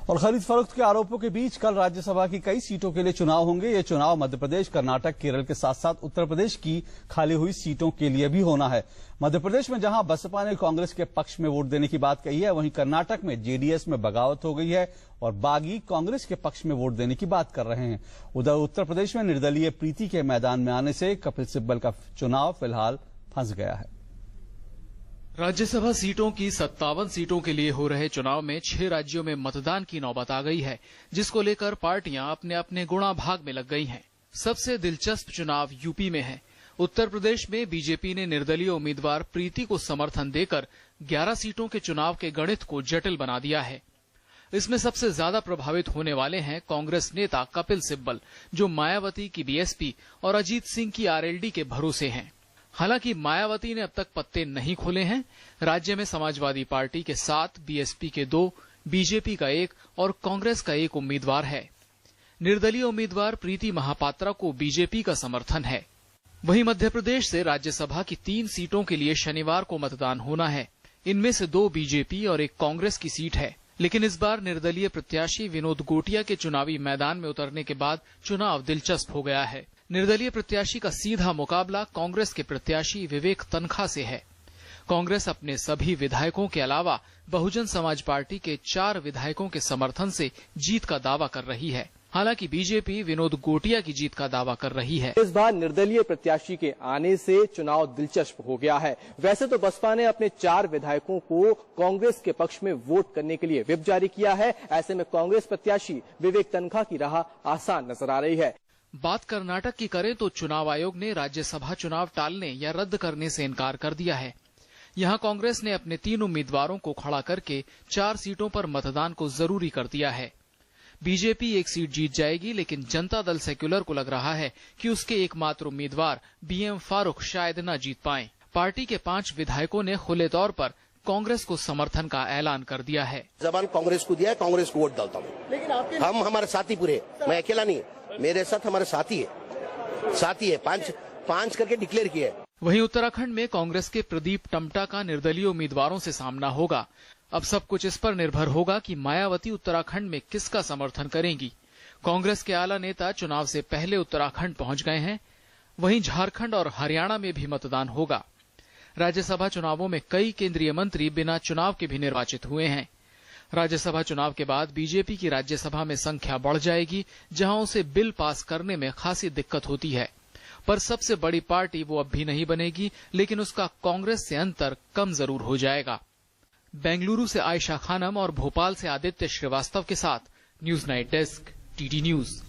और खरीद फरोख्त के आरोपों के बीच कल राज्यसभा की कई सीटों के लिए चुनाव होंगे। ये चुनाव मध्य प्रदेश, कर्नाटक, केरल के साथ साथ उत्तर प्रदेश की खाली हुई सीटों के लिए भी होना है। मध्य प्रदेश में जहां बसपा ने कांग्रेस के पक्ष में वोट देने की बात कही है, वहीं कर्नाटक में जेडीएस में बगावत हो गई है और बागी कांग्रेस के पक्ष में वोट देने की बात कर रहे हैं। उधर उत्तर प्रदेश में निर्दलीय प्रीति के मैदान में आने से कपिल सिब्बल का चुनाव फिलहाल फंस गया है। राज्यसभा सीटों की 57 सीटों के लिए हो रहे चुनाव में 6 राज्यों में मतदान की नौबत आ गई है, जिसको लेकर पार्टियां अपने अपने गुणा भाग में लग गई हैं। सबसे दिलचस्प चुनाव यूपी में है। उत्तर प्रदेश में बीजेपी ने निर्दलीय उम्मीदवार प्रीति को समर्थन देकर 11 सीटों के चुनाव के गणित को जटिल बना दिया है। इसमें सबसे ज्यादा प्रभावित होने वाले हैं कांग्रेस नेता कपिल सिब्बल, जो मायावती की बीएसपी और अजीत सिंह की आरएलडी के भरोसे हैं। हालांकि मायावती ने अब तक पत्ते नहीं खोले हैं। राज्य में समाजवादी पार्टी के 7, बीएसपी के 2, बीजेपी का 1 और कांग्रेस का 1 उम्मीदवार है। निर्दलीय उम्मीदवार प्रीति महापात्रा को बीजेपी का समर्थन है। वहीं मध्य प्रदेश से राज्यसभा की 3 सीटों के लिए शनिवार को मतदान होना है। इनमें से 2 बीजेपी और 1 कांग्रेस की सीट है। लेकिन इस बार निर्दलीय प्रत्याशी विनोद गोटिया के चुनावी मैदान में उतरने के बाद चुनाव दिलचस्प हो गया है। निर्दलीय प्रत्याशी का सीधा मुकाबला कांग्रेस के प्रत्याशी विवेक तनखा से है। कांग्रेस अपने सभी विधायकों के अलावा बहुजन समाज पार्टी के 4 विधायकों के समर्थन से जीत का दावा कर रही है। हालांकि बीजेपी विनोद गोटिया की जीत का दावा कर रही है। इस बार निर्दलीय प्रत्याशी के आने से चुनाव दिलचस्प हो गया है। वैसे तो बसपा ने अपने 4 विधायकों को कांग्रेस के पक्ष में वोट करने के लिए व्हिप जारी किया है। ऐसे में कांग्रेस प्रत्याशी विवेक तनखा की राह आसान नजर आ रही है। बात कर्नाटक की करें तो चुनाव आयोग ने राज्यसभा चुनाव टालने या रद्द करने से इनकार कर दिया है। यहां कांग्रेस ने अपने 3 उम्मीदवारों को खड़ा करके 4 सीटों पर मतदान को जरूरी कर दिया है। बीजेपी 1 सीट जीत जाएगी, लेकिन जनता दल सेक्युलर को लग रहा है कि उसके एकमात्र उम्मीदवार बीएम फारूक शायद न जीत पाएं। पार्टी के 5 विधायकों ने खुले तौर पर कांग्रेस को समर्थन का ऐलान कर दिया है। जबान कांग्रेस को दिया है, कांग्रेस को वोट डालता हूँ। लेकिन हम हमारे साथी पूरे, मैं अकेला नहीं, मेरे साथ हमारे साथी है। 5 करके डिक्लेयर किए। वहीं उत्तराखंड में कांग्रेस के प्रदीप टम्टा का निर्दलीय उम्मीदवारों से सामना होगा। अब सब कुछ इस पर निर्भर होगा कि मायावती उत्तराखंड में किसका समर्थन करेंगी। कांग्रेस के आला नेता चुनाव से पहले उत्तराखंड पहुंच गए हैं। वहीं झारखंड और हरियाणा में भी मतदान होगा। राज्यसभा चुनावों में कई केंद्रीय मंत्री बिना चुनाव के भी निर्वाचित हुए हैं। राज्यसभा चुनाव के बाद बीजेपी की राज्यसभा में संख्या बढ़ जाएगी, जहां उसे बिल पास करने में खासी दिक्कत होती है। पर सबसे बड़ी पार्टी वो अब भी नहीं बनेगी, लेकिन उसका कांग्रेस से अंतर कम जरूर हो जाएगा। बेंगलुरु से आयशा खानम और भोपाल से आदित्य श्रीवास्तव के साथ news night desk, TT news.